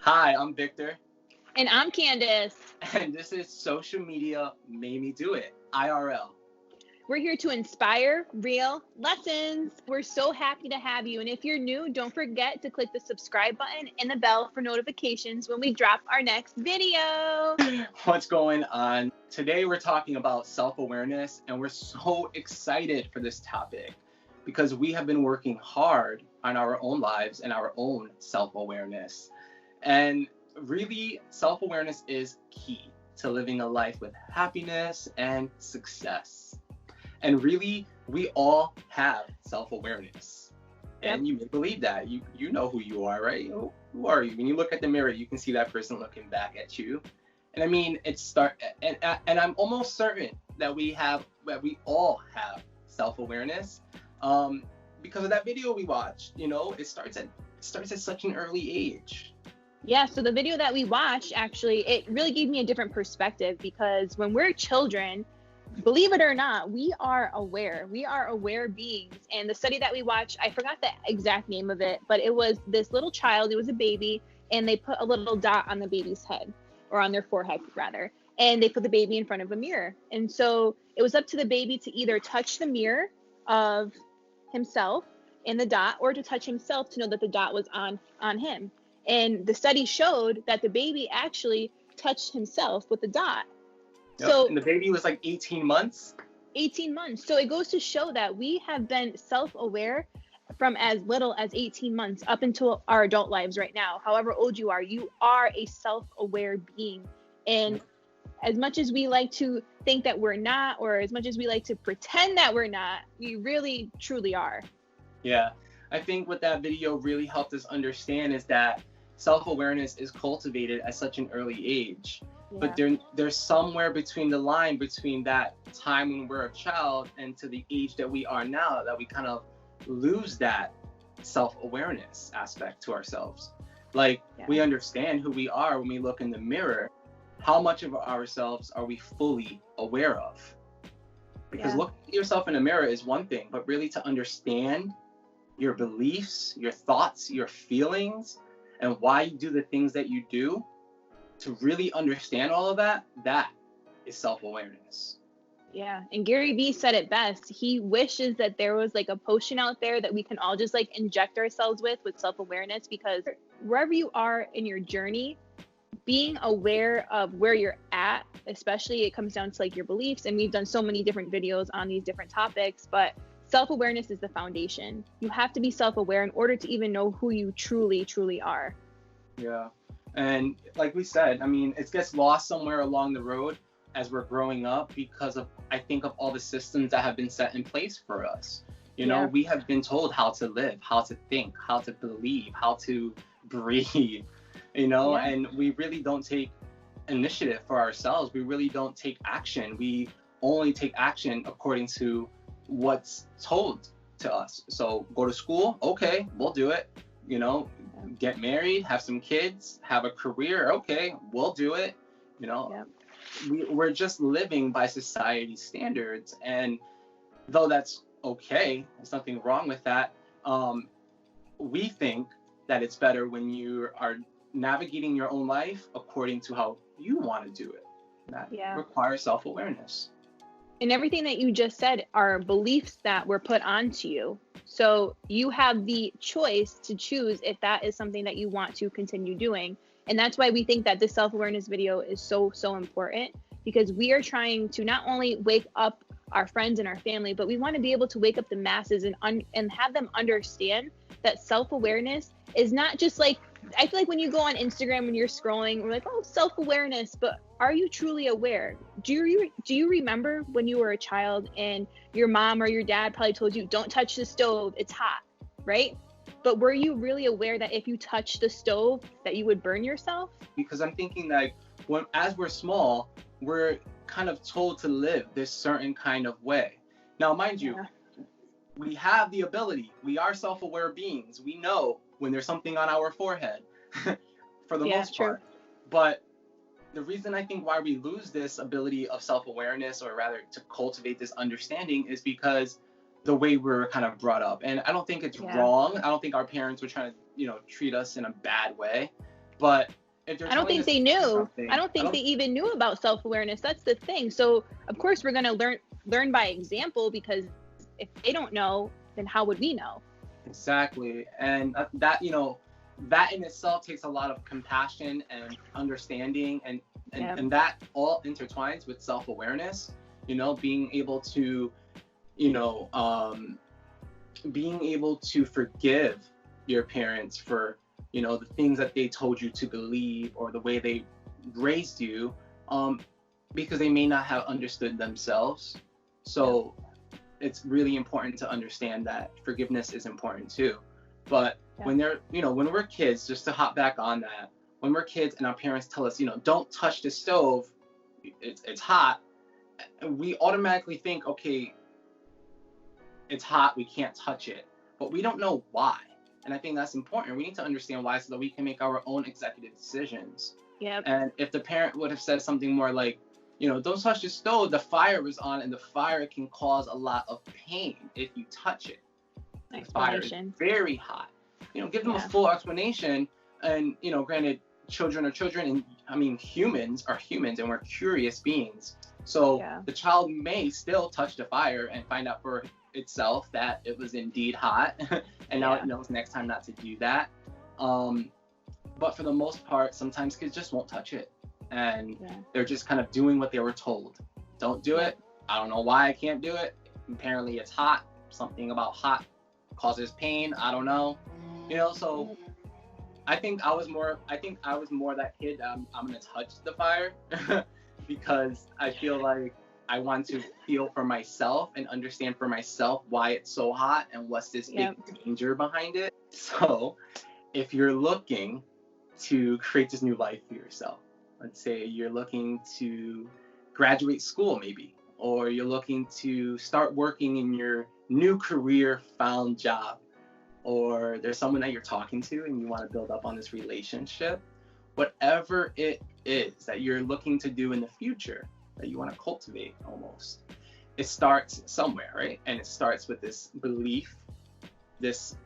Hi, I'm Victor, And I'm Candice. and this is Social Media Made Me Do It, IRL. We're here to inspire real lessons. We're so happy to have you. And if you're new, don't forget to click the subscribe button and the bell for notifications when we drop our next video. What's going on? Today we're talking about self-awareness, and we're so excited for this topic because we have been working hard on our own lives and our own self-awareness. And really, self-awareness is key to living a life with happiness and success. And really, we all have self-awareness. And you may believe that. You know who you are, right? Who are you? When you look at the mirror, you can see that person looking back at you. And I mean, and I'm almost certain that we all have self-awareness because of that video we watched. You know, it starts at such an early age. Yeah, so the video that we watched, actually, it really gave me a different perspective because when we're children, believe it or not, we are aware. We are aware beings. And the study that we watched, I forgot the exact name of it, but it was this little child, it was a baby, and they put a little dot on the baby's head, or on their forehead, rather. And they put the baby in front of a mirror. And so it was up to the baby to either touch the mirror of himself in the dot, or to touch himself to know that the dot was on him. And the study showed that the baby actually touched himself with the dot. Yep. So, and the baby was like 18 months. 18 months. So it goes to show that we have been self-aware from as little as 18 months up until our adult lives right now. However old you are a self-aware being. And as much as we like to think that we're not, or as much as we like to pretend that we're not, we really, truly are. Yeah. I think what that video really helped us understand is that self-awareness is cultivated at such an early age. Yeah. But there's somewhere between the line between that time when we're a child and to the age that we are now that we kind of lose that self-awareness aspect to ourselves. Like, we understand who we are when we look in the mirror. How much of ourselves are we fully aware of? Because looking at yourself in the mirror is one thing, but really to understand your beliefs, your thoughts, your feelings, and why you do the things that you do, to really understand all of that, that is self-awareness. Yeah, and Gary Vee said it best. He wishes that there was like a potion out there that we can all just like inject ourselves with self-awareness, because wherever you are in your journey, being aware of where you're at, especially it comes down to like your beliefs, and we've done so many different videos on these different topics, but self-awareness is the foundation. You have to be self-aware in order to even know who you truly, truly are. Yeah. And like we said, I mean, it gets lost somewhere along the road as we're growing up because of, I think, of all the systems that have been set in place for us. You know, we have been told how to live, how to think, how to believe, how to breathe, you know, and we really don't take initiative for ourselves. We really don't take action. We only take action according to what's told to us. So go to school, okay, we'll do it. You know, get married, have some kids, have a career, okay, we'll do it. You know, we're just living by society's standards, and though that's okay, there's nothing wrong with that. We think that it's better when you are navigating your own life according to how you want to do it. That requires self-awareness. And everything that you just said are beliefs that were put onto you. So you have the choice to choose if that is something that you want to continue doing. And that's why we think that this self-awareness video is so, so important, because we are trying to not only wake up our friends and our family, but we want to be able to wake up the masses and have them understand that self-awareness is not just like, I feel like when you go on Instagram and you're scrolling, we're like, oh, self-awareness, but are you truly aware? Do you remember when you were a child and your mom or your dad probably told you, don't touch the stove, it's hot, right? But were you really aware that if you touched the stove that you would burn yourself? Because I'm thinking that as we're small, we're kind of told to live this certain kind of way. Now, mind you, we have the ability, we are self-aware beings. We know when there's something on our forehead for the most part. But the reason I think why we lose this ability of self-awareness, or rather to cultivate this understanding, is because the way we're kind of brought up. And I don't think it's wrong. I don't think our parents were trying to, treat us in a bad way. But if they're I don't telling think us they knew. something, I don't think they even knew about self-awareness. That's the thing. So of course we're going to learn by example, because if they don't know, then how would we know? Exactly. And that, that in itself takes a lot of compassion and understanding, and that all intertwines with self-awareness, being able to, being able to forgive your parents for, the things that they told you to believe or the way they raised you, because they may not have understood themselves. So it's really important to understand that forgiveness is important too. But when when we're kids, just to hop back on that, when we're kids and our parents tell us, don't touch the stove, it's hot, we automatically think, okay, it's hot, we can't touch it. But we don't know why. And I think that's important. We need to understand why so that we can make our own executive decisions. And if the parent would have said something more like, don't touch the stove, the fire was on, and the fire can cause a lot of pain if you touch it. The fire is very hot. Give them a full explanation. And, granted, children are children, and I mean, humans are humans, and we're curious beings. So the child may still touch the fire and find out for itself that it was indeed hot, and now it knows next time not to do that. But for the most part, sometimes kids just won't touch it, and they're just kind of doing what they were told. Don't do it. I don't know why I can't do it. Apparently it's hot. Something about hot causes pain. I don't know. So I think I was more that kid. I'm gonna touch the fire because I feel like I want to feel for myself and understand for myself why it's so hot and what's this big danger behind it. So if you're looking to create this new life for yourself, let's say you're looking to graduate school maybe, or you're looking to start working in your new career found job, or there's someone that you're talking to and you want to build up on this relationship, whatever it is that you're looking to do in the future, that you want to cultivate almost, it starts somewhere, right? And it starts with this belief, this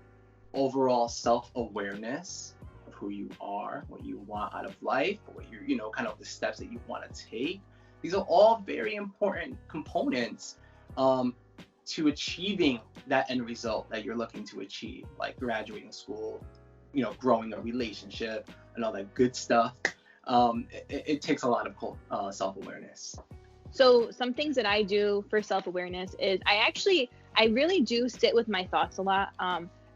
overall self-awareness of who you are, what you want out of life, what you're, kind of the steps that you want to take. These are all very important components to achieving that end result that you're looking to achieve, like graduating school, growing a relationship and all that good stuff. It takes a lot of self-awareness. So some things that I do for self-awareness is I really do sit with my thoughts a lot.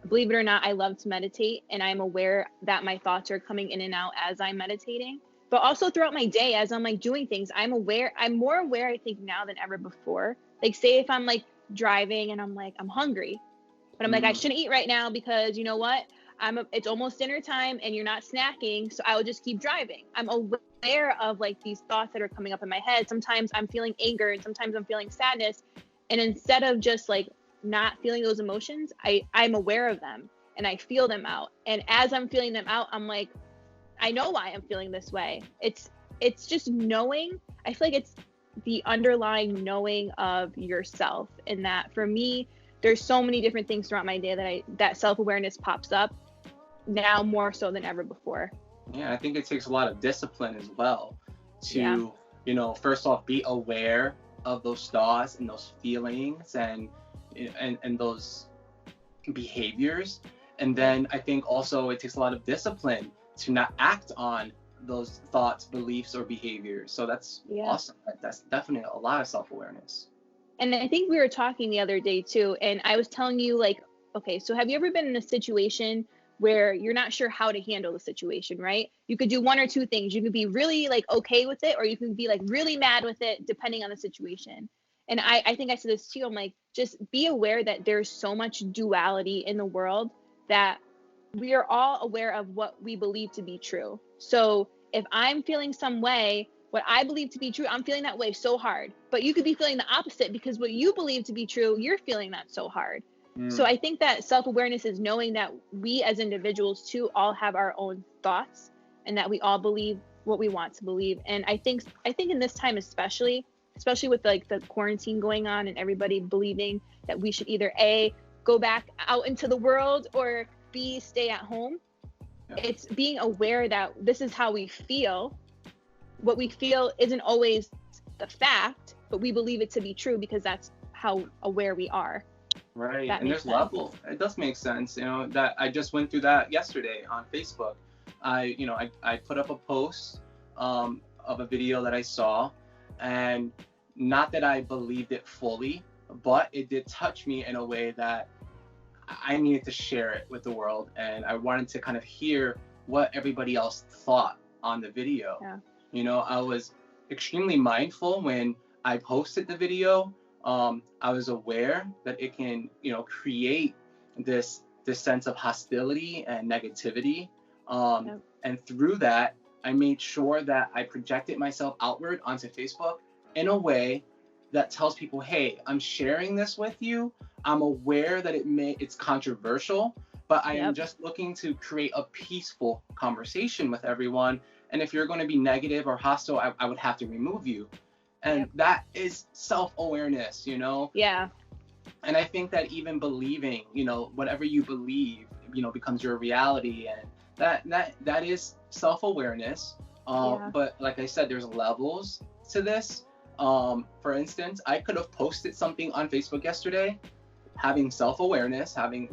Believe it or not, I love to meditate, and I'm aware that my thoughts are coming in and out as I'm meditating. But also throughout my day, as I'm like doing things, I'm more aware, I think, now than ever before. Like, say if I'm like driving and I'm like, I'm hungry, but I'm like, I shouldn't eat right now because you know what? It's almost dinner time and you're not snacking, so I will just keep driving. I'm aware of like these thoughts that are coming up in my head. Sometimes I'm feeling anger and sometimes I'm feeling sadness. And instead of just like not feeling those emotions, I'm aware of them and I feel them out. And as I'm feeling them out, I'm like, I know why I'm feeling this way. It's just knowing. I feel like it's the underlying knowing of yourself. And that for me, there's so many different things throughout my day that self-awareness pops up now more so than ever before. Yeah, I think it takes a lot of discipline as well to, first off, be aware of those thoughts and those feelings and those behaviors. And then I think also it takes a lot of discipline to not act on those thoughts, beliefs, or behaviors. So that's awesome. That's definitely a lot of self-awareness. And I think we were talking the other day too, and I was telling you like, okay, so have you ever been in a situation where you're not sure how to handle the situation, right? You could do one or two things. You could be really like okay with it, or you can be like really mad with it, depending on the situation. And I think I said this too. I'm like, just be aware that there's so much duality in the world that we are all aware of what we believe to be true. So if I'm feeling some way, what I believe to be true, I'm feeling that way so hard. But you could be feeling the opposite because what you believe to be true, you're feeling that so hard. So I think that self-awareness is knowing that we as individuals too all have our own thoughts and that we all believe what we want to believe. And I think in this time especially with like the quarantine going on and everybody believing that we should either A, go back out into the world, or B, stay at home. Yeah. It's being aware that this is how we feel. What we feel isn't always the fact, but we believe it to be true because that's how aware we are. Right. That And makes there's sense. level. It does make sense. You know, that I just went through that yesterday on Facebook. I put up a post of a video that I saw, and not that I believed it fully, but it did touch me in a way that I needed to share it with the world, and I wanted to kind of hear what everybody else thought on the video. Yeah. You know, I was extremely mindful when I posted the video. I was aware that it can, create this sense of hostility and negativity. Yep. And through that, I made sure that I projected myself outward onto Facebook in a way that tells people, hey, I'm sharing this with you. I'm aware that it's controversial, but I am Yep. just looking to create a peaceful conversation with everyone. And if you're going to be negative or hostile, I would have to remove you. And Yep. that is self-awareness, Yeah. And I think that even believing, whatever you believe, becomes your reality. And that is self-awareness. Yeah. But like I said, there's levels to this. For instance, I could have posted something on Facebook yesterday, having self-awareness, having,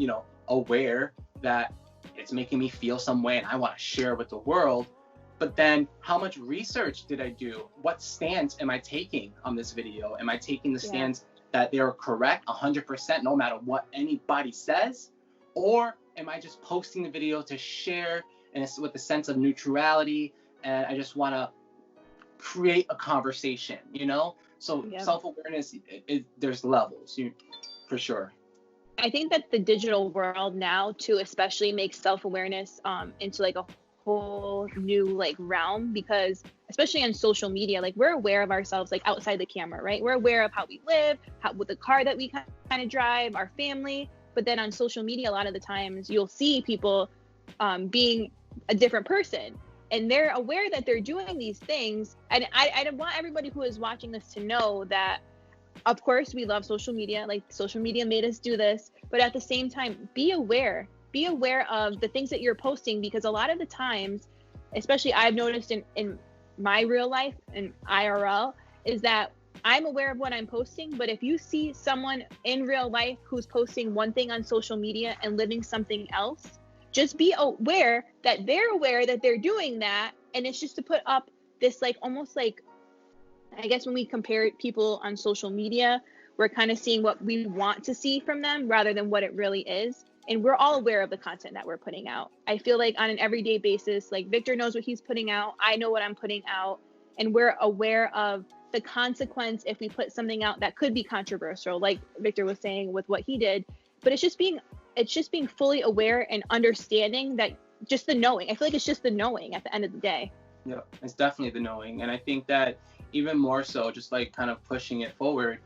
aware that it's making me feel some way and I want to share with the world. But then how much research did I do? What stance am I taking on this video? Am I taking the stance that they're correct 100% no matter what anybody says? Or am I just posting the video to share and it's with a sense of neutrality and I just want to create a conversation, So self-awareness, there's levels, for sure. I think that the digital world now too, especially makes self-awareness into like a whole new like realm, because especially on social media, like we're aware of ourselves like outside the camera, right? We're aware of how we live, with the car that we kind of drive, our family. But then on social media, a lot of the times you'll see people being a different person, and they're aware that they're doing these things. And I want everybody who is watching this to know that, of course, we love social media. Like social media made us do this, but at the same time, be aware of the things that you're posting, because a lot of the times, especially I've noticed in my real life and IRL, is that I'm aware of what I'm posting, but if you see someone in real life who's posting one thing on social media and living something else, just be aware that they're aware that they're doing that. And it's just to put up this like almost like, I guess when we compare people on social media, we're kind of seeing what we want to see from them rather than what it really is. And we're all aware of the content that we're putting out. I feel like on an everyday basis, like Victor knows what he's putting out, I know what I'm putting out, and we're aware of the consequence if we put something out that could be controversial, like Victor was saying with what he did. But it's just being fully aware and understanding that, just the knowing. I feel like it's just the knowing at the end of the day. Yeah, it's definitely the knowing. And I think that even more so, just like kind of pushing it forward,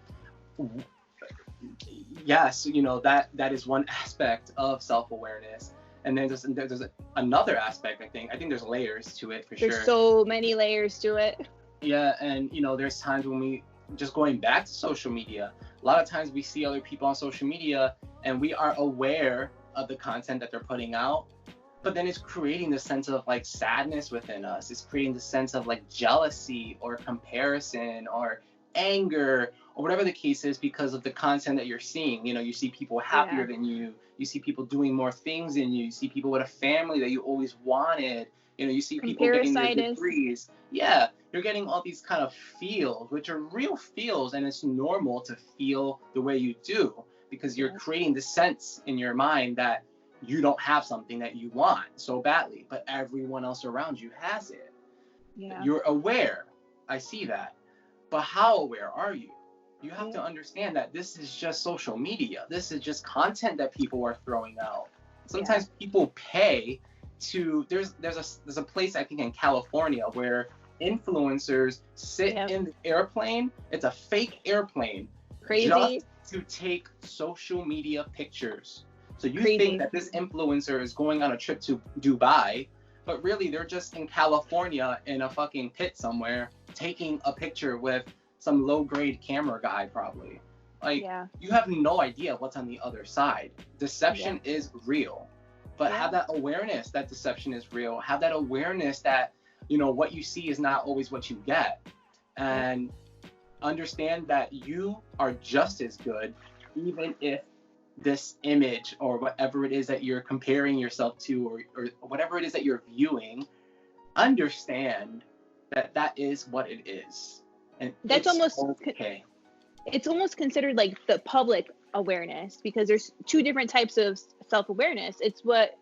yes, that is one aspect of self-awareness. And then there's another aspect. I think there's layers to it for sure. There's so many layers to it. Yeah, and there's times when we, just going back to social media, a lot of times we see other people on social media and we are aware of the content that they're putting out, but then it's creating this sense of like sadness within us. It's creating this sense of like jealousy or comparison or anger or whatever the case is, because of the content that you're seeing. You see people happier than you. You see people doing more things than you. You see people with a family that you always wanted. You see people getting their degrees. Yeah, you're getting all these kind of feels, which are real feels, and it's normal to feel the way you do, because you're creating this sense in your mind that you don't have something that you want so badly, but everyone else around you has it. Yeah. You're aware. I see that. But how aware are you? You have to understand that this is just social media. This is just content that people are throwing out. Sometimes people pay to, there's a place I think in California where influencers sit in the airplane. It's a fake airplane. Crazy. Just to take social media pictures. So you think that this influencer is going on a trip to Dubai, but really they're just in California in a fucking pit somewhere taking a picture with some low-grade camera guy probably. Like, you have no idea what's on the other side. Deception is real. but have that awareness that deception is real. Have that awareness that, you know, what you see is not always what you get. And understand that you are just as good, even if this image or whatever it is that you're comparing yourself to, or whatever it is that you're viewing, understand that that is what it is. And that's almost okay. It's almost considered like the public awareness, because there's two different types of self-awareness. It's what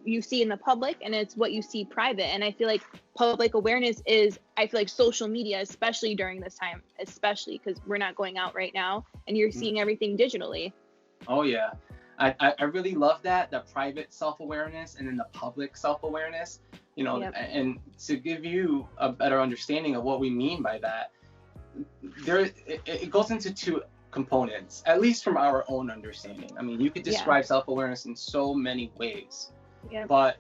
you see in the public, and it's what you see private. And I feel like public awareness is, I feel like social media, especially during this time, especially because we're not going out right now and you're seeing everything digitally. Oh yeah. I really love that, the private self-awareness and then the public self-awareness, you know, and to give you a better understanding of what we mean by that, it goes into two components, at least from our own understanding. I mean, you could describe self-awareness in so many ways, but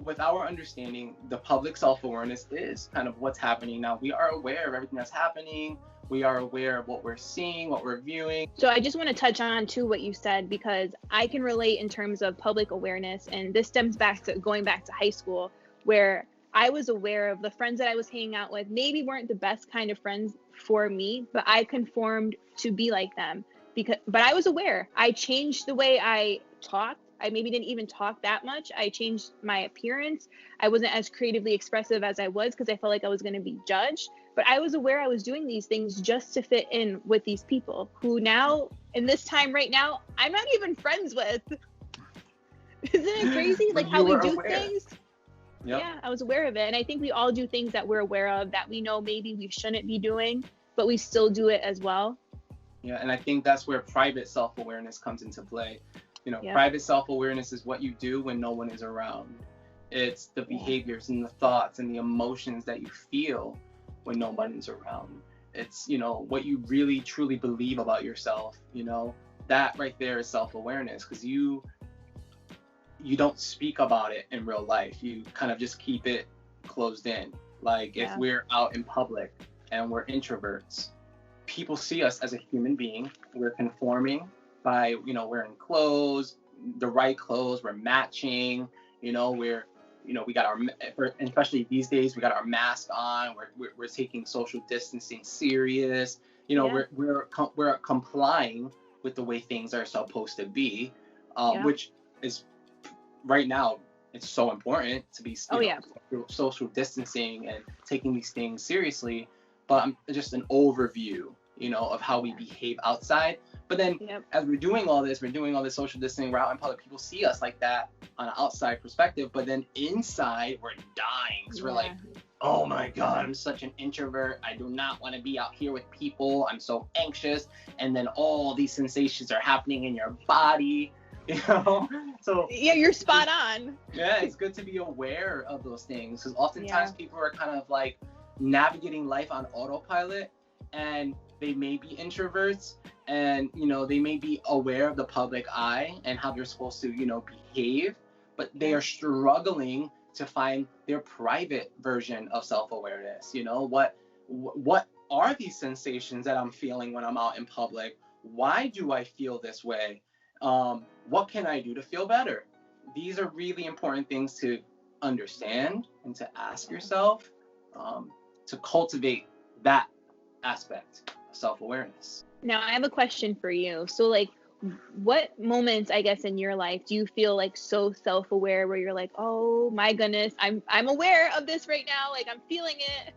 with our understanding, the public self-awareness is kind of what's happening now. We are aware of everything that's happening. We are aware of what we're seeing, what we're viewing. So I just want to touch on to what you said, because I can relate in terms of public awareness. And this stems back to going back to high school, where I was aware of the friends that I was hanging out with maybe weren't the best kind of friends for me, but I conformed to be like them. But I was aware. I changed the way I talked. I maybe didn't even talk that much. I changed my appearance. I wasn't as creatively expressive as I was because I felt like I was going to be judged. But I was aware I was doing these things just to fit in with these people who now, in this time right now, I'm not even friends with. Isn't it crazy? Like how we do things? Yeah, I was aware of it. And I think we all do things that we're aware of that we know maybe we shouldn't be doing, but we still do it as well. Yeah, and I think that's where private self-awareness comes into play. You know, private self-awareness is what you do when no one is around. It's the behaviors and the thoughts and the emotions that you feel when no one is around. It's, you know, what you really truly believe about yourself. You know, that right there is self-awareness, because you don't speak about it in real life. You kind of just keep it closed in. Like if we're out in public and we're introverts, people see us as a human being. We're conforming by, you know, wearing clothes, the right clothes, we're matching, you know, we got our, especially these days, we got our mask on, we're taking social distancing serious, you know, we're complying with the way things are supposed to be, which is right now, it's so important to be social distancing and taking these things seriously. But just an overview, you know, of how we behave outside. But then as we're doing all this social distancing, we're out in public, people see us like that on an outside perspective, but then inside we're dying. So we're like, oh my God, I'm such an introvert. I do not want to be out here with people. I'm so anxious. And then all these sensations are happening in your body, you know? So yeah, you're spot on. Yeah, it's good to be aware of those things, because oftentimes people are kind of like navigating life on autopilot, and they may be introverts, and, you know, they may be aware of the public eye and how they're supposed to, you know, behave, but they are struggling to find their private version of self-awareness. You know, what are these sensations that I'm feeling when I'm out in public? Why do I feel this way? What can I do to feel better? These are really important things to understand and to ask yourself, to cultivate that aspect of self-awareness. Now, I have a question for you. So, like, what moments, I guess, in your life do you feel like so self-aware, where you're like, oh my goodness, I'm aware of this right now, like I'm feeling it?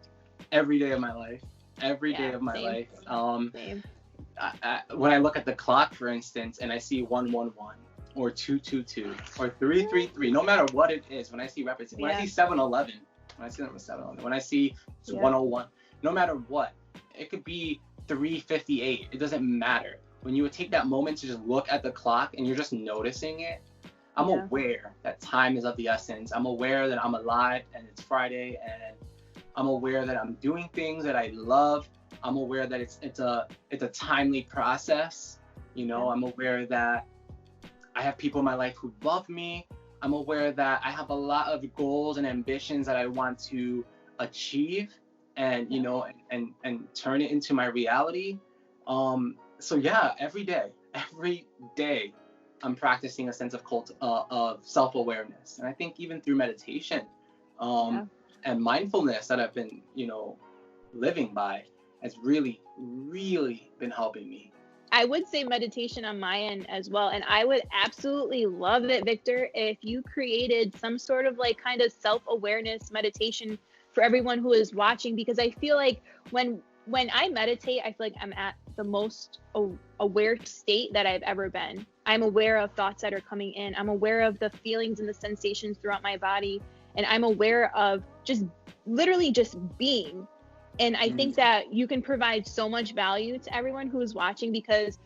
Every day of my life. Every day of my life. When I look at the clock, for instance, and I see 111 or 222 or 333, no matter what it is, when I see repetition, when I see 711, when I see number 711, when I see 101, no matter what, it could be 3:58. It doesn't matter. When you would take that moment to just look at the clock and you're just noticing it, I'm aware that time is of the essence. I'm aware that I'm alive and it's Friday, and I'm aware that I'm doing things that I love. I'm aware that it's a timely process. You know, I'm aware that I have people in my life who love me. I'm aware that I have a lot of goals and ambitions that I want to achieve, and, you know, and turn it into my reality. So yeah, every day, I'm practicing a sense of self-awareness. And I think even through meditation and mindfulness that I've been, living by has really, really been helping me. I would say meditation on my end as well. And I would absolutely love it, Victor, if you created some sort of like kind of self-awareness meditation for everyone who is watching, because I feel like when I meditate, I feel like I'm at the most aware state that I've ever been. I'm aware of thoughts that are coming in. I'm aware of the feelings and the sensations throughout my body. And I'm aware of just literally just being. And I think that you can provide so much value to everyone who is watching, because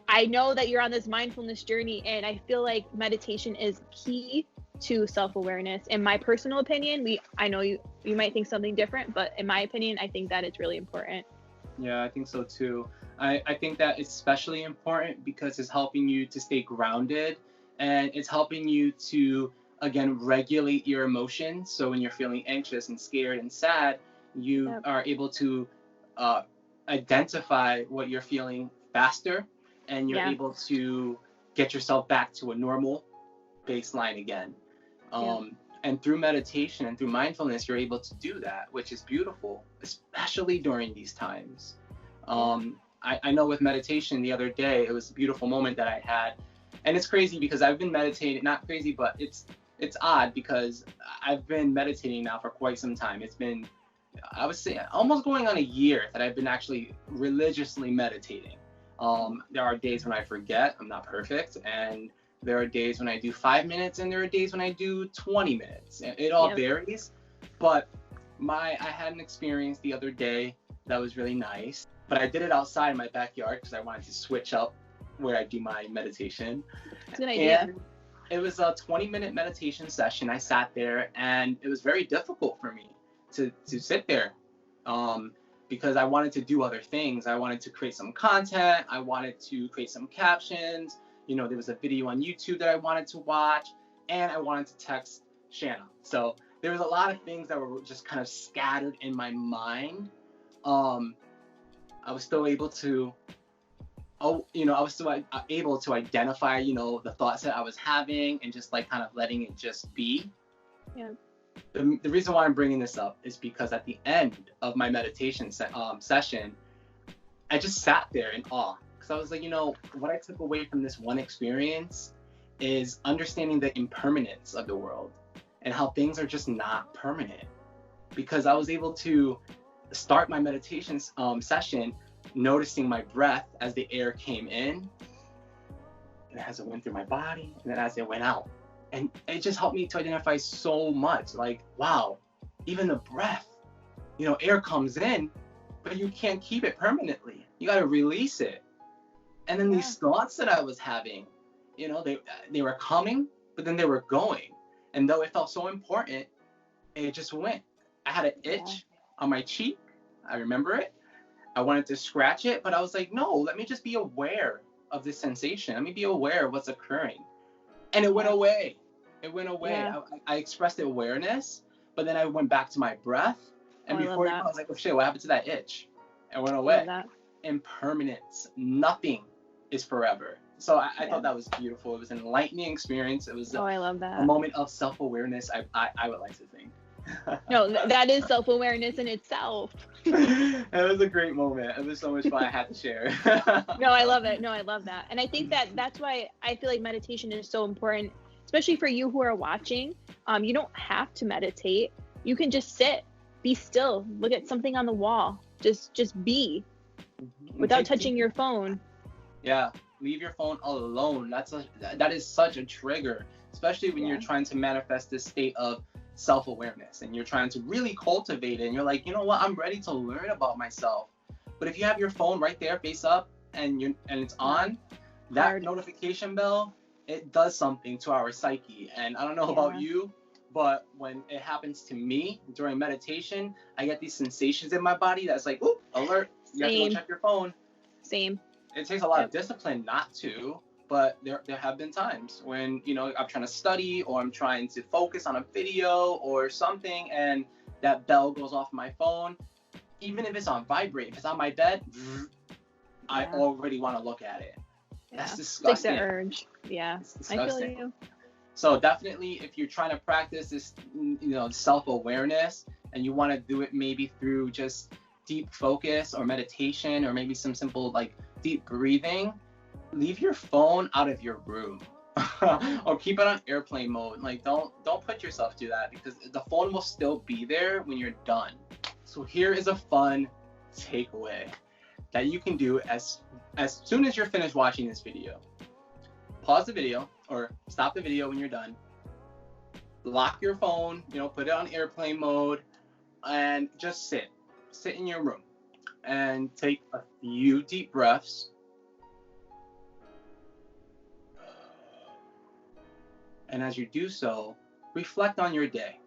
I know that you're on this mindfulness journey, and I feel like meditation is key to self-awareness. In my personal opinion, I know you might think something different, but in my opinion, I think that it's really important. Yeah, I think so too. I think that it's especially important because it's helping you to stay grounded, and it's helping you to, again, regulate your emotions. So when you're feeling anxious and scared and sad, you are able to identify what you're feeling faster, and you're able to get yourself back to a normal baseline again. And through meditation and through mindfulness, you're able to do that, which is beautiful, especially during these times. I know with meditation the other day, it was a beautiful moment that I had. And it's crazy because I've been meditating, not crazy, but it's odd because I've been meditating now for quite some time. It's been, I would say, almost going on a year that I've been actually religiously meditating. There are days when I forget, I'm not perfect, and there are days when I do 5 minutes, and there are days when I do 20 minutes. It all varies, but I had an experience the other day that was really nice, but I did it outside in my backyard because I wanted to switch up where I do my meditation. It's a good idea. And it was a 20-minute meditation session. I sat there, and it was very difficult for me to sit there because I wanted to do other things. I wanted to create some content. I wanted to create some captions. There was a video on YouTube that I wanted to watch, and I wanted to text Shanna. So there was a lot of things that were just kind of scattered in my mind. I was still able to, able to identify, the thoughts that I was having and just like kind of letting it just be. Yeah. The reason why I'm bringing this up is because at the end of my meditation session, I just sat there in awe. Because I was like, what I took away from this one experience is understanding the impermanence of the world and how things are just not permanent. Because I was able to start my meditation session noticing my breath as the air came in, and as it went through my body, and then as it went out. And it just helped me to identify so much. Like, wow, even the breath, air comes in, but you can't keep it permanently. You got to release it. And then these thoughts that I was having, they were coming, but then they were going. And though it felt so important, it just went. I had an itch on my cheek. I remember it. I wanted to scratch it, but I was like, no, let me just be aware of this sensation. Let me be aware of what's occurring. And it went away. It went away. Yeah. I expressed awareness, but then I went back to my breath. And before I was like, oh shit, what happened to that itch? It went away. Impermanence. Nothing is forever. So I thought that was beautiful. It was an enlightening experience. It was I love that. A moment of self-awareness, I would like to think. No, that is self-awareness in itself. It was a great moment. It was so much fun. I had to share. No, I love it. No, I love that. And I think that's why I feel like meditation is so important, especially for you who are watching. You don't have to meditate. You can just sit, be still, look at something on the wall. Just be without touching your phone. Yeah, leave your phone alone. That is such a trigger, especially when you're trying to manifest this state of self-awareness and you're trying to really cultivate it, and you're like, you know what, I'm ready to learn about myself. But if you have your phone right there face up and it's on, that notification bell, it does something to our psyche. And I don't know about you, but when it happens to me during meditation, I get these sensations in my body that's like, oop, alert, you have to go check your phone. Same. It takes a lot of discipline not to, but there have been times when, I'm trying to study or I'm trying to focus on a video or something, and that bell goes off my phone. Even if it's on vibrate, if it's on my bed, I already want to look at it. That's disgusting. It's like the urge. Yeah, It's I feel disgusting. you. So definitely, if you're trying to practice this, self-awareness, and you want to do it maybe through just deep focus or meditation, or maybe some simple like deep breathing, leave your phone out of your room. Or keep it on airplane mode. Like don't put yourself through that, because the phone will still be there when you're done. So here is a fun takeaway that you can do as soon as you're finished watching this video. Pause the video or stop the video when you're done. Lock your phone, put it on airplane mode, and just sit in your room and take a few deep breaths. And as you do so, reflect on your day.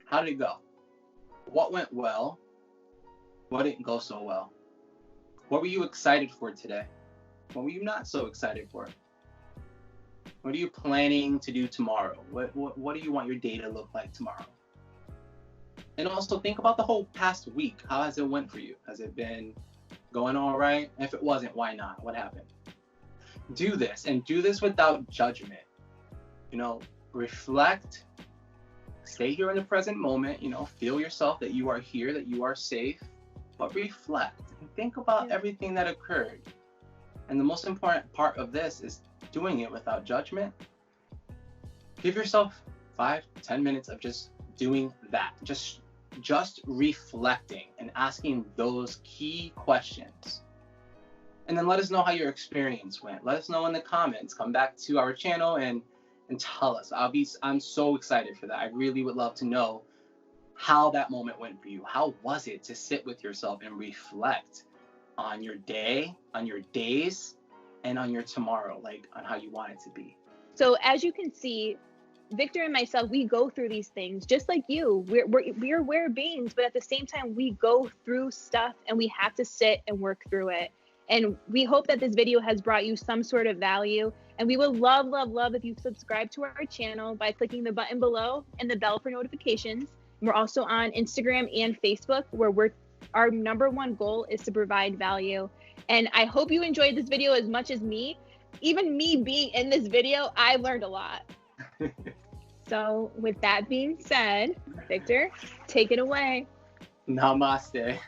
How did it go? What went well? What didn't go so well? What were you excited for today? What were you not so excited for? What are you planning to do tomorrow? What do you want your day to look like tomorrow? And also think about the whole past week. How has it went for you? Has it been going all right? If it wasn't, why not? What happened? Do this, and do this without judgment. Reflect, stay here in the present moment, feel yourself, that you are here, that you are safe, but reflect and think about everything that occurred. And the most important part of this is doing it without judgment. Give yourself 5-10 minutes of just doing that, just reflecting and asking those key questions. And then let us know how your experience went. Let us know in the comments. Come back to our channel and tell us. I'm so excited for that. I really would love to know how that moment went for you. How was it to sit with yourself and reflect on your day, on your days, and on your tomorrow, like on how you want it to be? So as you can see, Victor and myself, we go through these things just like you. We're aware beings, but at the same time, we go through stuff and we have to sit and work through it. And we hope that this video has brought you some sort of value. And we would love, love, love if you subscribe to our channel by clicking the button below and the bell for notifications. We're also on Instagram and Facebook, where our number one goal is to provide value. And I hope you enjoyed this video as much as me. Even me being in this video, I learned a lot. So with that being said, Victor, take it away. Namaste.